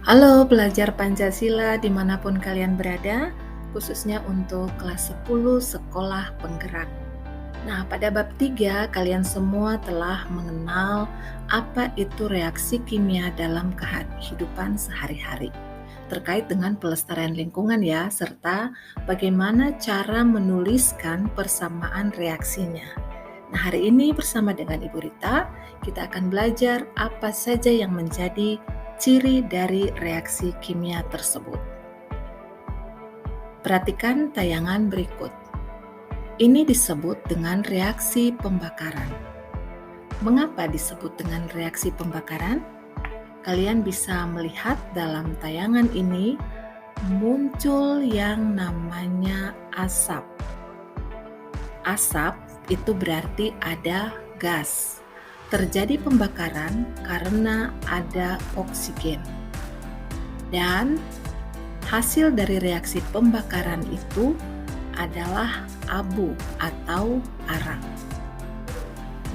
Halo pelajar Pancasila dimanapun kalian berada, khususnya untuk kelas 10 Sekolah Penggerak. Nah, pada bab 3 kalian semua telah mengenal apa itu reaksi kimia dalam kehidupan sehari-hari. Terkait dengan pelestarian lingkungan ya, serta bagaimana cara menuliskan persamaan reaksinya. Nah, hari ini bersama dengan Ibu Rita, kita akan belajar apa saja yang menjadi ciri dari reaksi kimia tersebut. Perhatikan tayangan berikut. Ini disebut dengan reaksi pembakaran. Mengapa disebut dengan reaksi pembakaran? Kalian bisa melihat dalam tayangan ini muncul yang namanya asap. Asap itu berarti ada gas. Terjadi pembakaran karena ada oksigen. Dan hasil dari reaksi pembakaran itu adalah abu atau arang.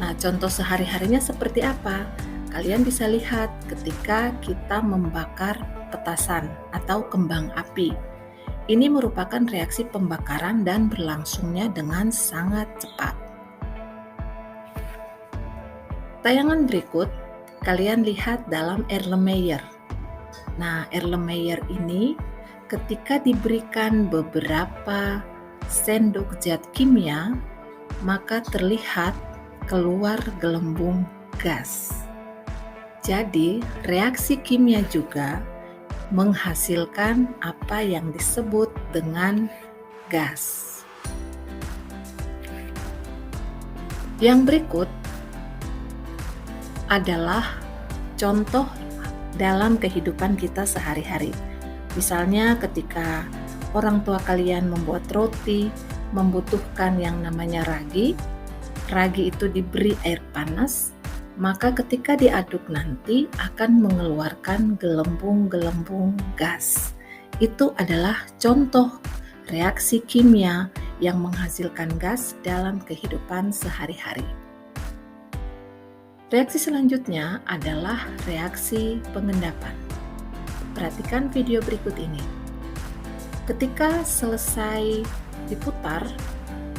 Nah, contoh sehari-harinya seperti apa? Kalian bisa lihat ketika kita membakar petasan atau kembang api. Ini merupakan reaksi pembakaran dan berlangsungnya dengan sangat cepat. Tayangan berikut, kalian lihat dalam Erlenmeyer. Nah, Erlenmeyer ini ketika diberikan beberapa sendok zat kimia, maka terlihat keluar gelembung gas. Jadi, reaksi kimia juga menghasilkan apa yang disebut dengan gas. Yang berikut adalah contoh dalam kehidupan kita sehari-hari. Misalnya ketika orang tua kalian membuat roti, membutuhkan yang namanya ragi. Ragi itu diberi air panas, maka ketika diaduk nanti akan mengeluarkan gelembung-gelembung gas. Itu adalah contoh reaksi kimia yang menghasilkan gas dalam kehidupan sehari-hari. Reaksi selanjutnya adalah reaksi pengendapan. Perhatikan video berikut ini. Ketika selesai diputar,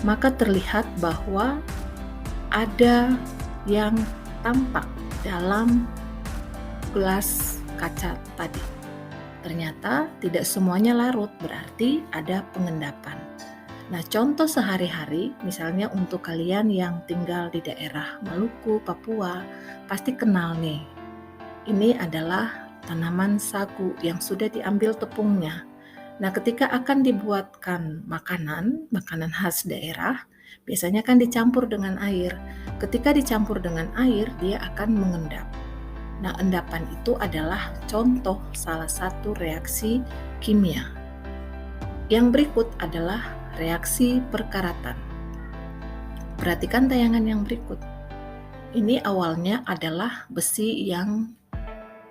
maka terlihat bahwa ada yang tampak dalam gelas kaca tadi. Ternyata tidak semuanya larut, berarti ada pengendapan. Nah, contoh sehari-hari, misalnya untuk kalian yang tinggal di daerah Maluku, Papua, pasti kenal nih. Ini adalah tanaman sagu yang sudah diambil tepungnya. Nah, ketika akan dibuatkan makanan khas daerah, biasanya kan dicampur dengan air. Ketika dicampur dengan air, dia akan mengendap. Nah, endapan itu adalah contoh salah satu reaksi kimia. Yang berikut adalah reaksi perkaratan. Perhatikan tayangan yang berikut. Ini awalnya adalah besi yang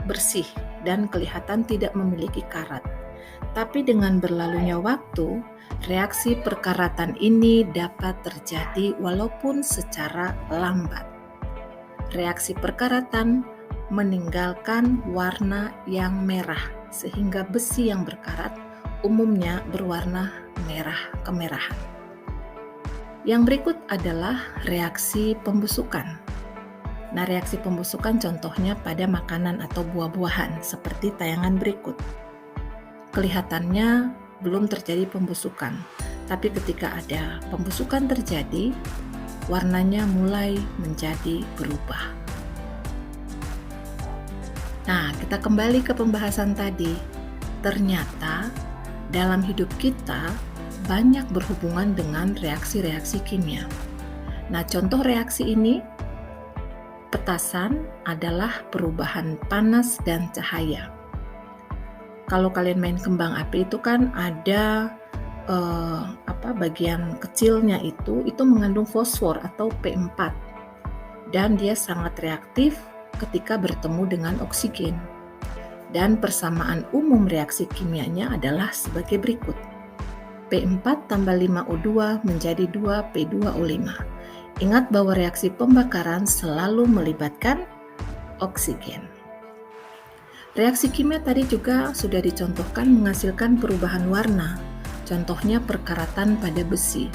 bersih dan kelihatan tidak memiliki karat. Tapi dengan berlalunya waktu, reaksi perkaratan ini dapat terjadi walaupun secara lambat. Reaksi perkaratan meninggalkan warna yang merah, sehingga besi yang berkarat umumnya berwarna merah kemerahan. Yang berikut adalah reaksi pembusukan. Nah, reaksi pembusukan contohnya pada makanan atau buah-buahan, seperti tayangan berikut. Kelihatannya belum terjadi pembusukan, tapi ketika ada pembusukan terjadi, warnanya mulai menjadi berubah. Nah, kita kembali ke pembahasan tadi. Ternyata dalam hidup kita banyak berhubungan dengan reaksi-reaksi kimia. Nah, contoh reaksi ini, petasan adalah perubahan panas dan cahaya. Kalau kalian main kembang api itu kan ada bagian kecilnya itu mengandung fosfor atau P4 dan dia sangat reaktif ketika bertemu dengan oksigen. Dan persamaan umum reaksi kimianya adalah sebagai berikut. P4 tambah 5O2 menjadi 2P2O5. Ingat bahwa reaksi pembakaran selalu melibatkan oksigen. Reaksi kimia tadi juga sudah dicontohkan menghasilkan perubahan warna, contohnya perkaratan pada besi.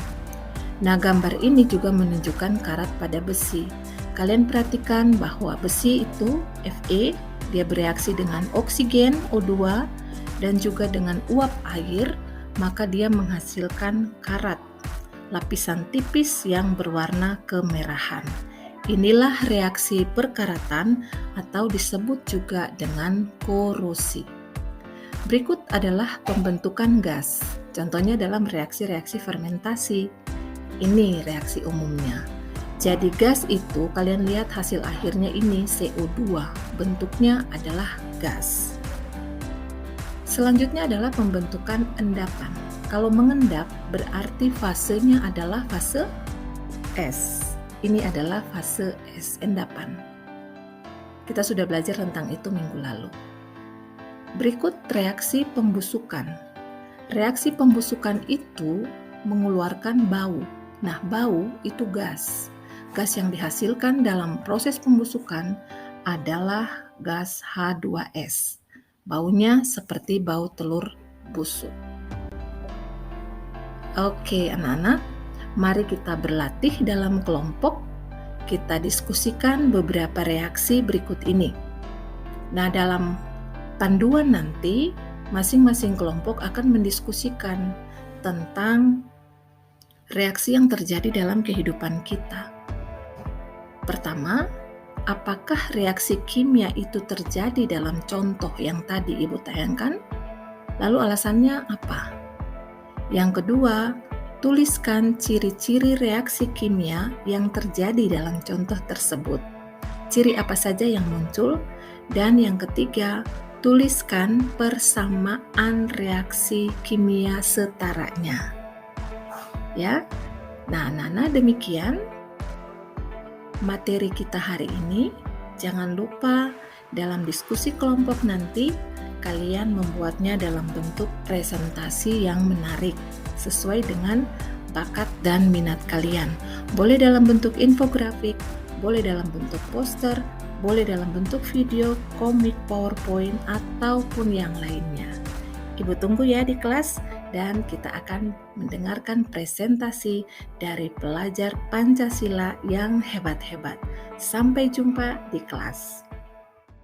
Nah, gambar ini juga menunjukkan karat pada besi. Kalian perhatikan bahwa besi itu Fe, dia bereaksi dengan oksigen O2 dan juga dengan uap air, maka dia menghasilkan karat, lapisan tipis yang berwarna kemerahan. Inilah reaksi perkaratan atau disebut juga dengan korosi. Berikut adalah pembentukan gas. Contohnya dalam reaksi-reaksi fermentasi. Ini reaksi umumnya. Jadi gas itu kalian lihat hasil akhirnya ini CO2. Bentuknya adalah gas. Selanjutnya adalah pembentukan endapan. Kalau mengendap berarti fasenya adalah fase es. Ini adalah fase es, endapan. Kita sudah belajar tentang itu minggu lalu. Berikut reaksi pembusukan. Reaksi pembusukan itu mengeluarkan bau. Nah, bau itu gas. Gas yang dihasilkan dalam proses pembusukan adalah gas H2S. Baunya seperti bau telur busuk. Oke, anak-anak. Mari kita berlatih dalam kelompok. Kita diskusikan beberapa reaksi berikut ini. Nah, dalam panduan nanti, masing-masing kelompok akan mendiskusikan tentang reaksi yang terjadi dalam kehidupan kita. Pertama, apakah reaksi kimia itu terjadi dalam contoh yang tadi Ibu tayangkan? Lalu alasannya apa? Yang kedua, tuliskan ciri-ciri reaksi kimia yang terjadi dalam contoh tersebut. Ciri apa saja yang muncul? Dan yang ketiga, tuliskan persamaan reaksi kimia setaranya. Ya. Nah, anak-anak, demikian materi kita hari ini. Jangan lupa dalam diskusi kelompok nanti kalian membuatnya dalam bentuk presentasi yang menarik sesuai dengan bakat dan minat kalian. Boleh dalam bentuk infografik, boleh dalam bentuk poster, boleh dalam bentuk video, komik, PowerPoint, ataupun yang lainnya. Ibu tunggu ya di kelas dan kita akan mendengarkan presentasi dari pelajar Pancasila yang hebat-hebat. Sampai jumpa di kelas.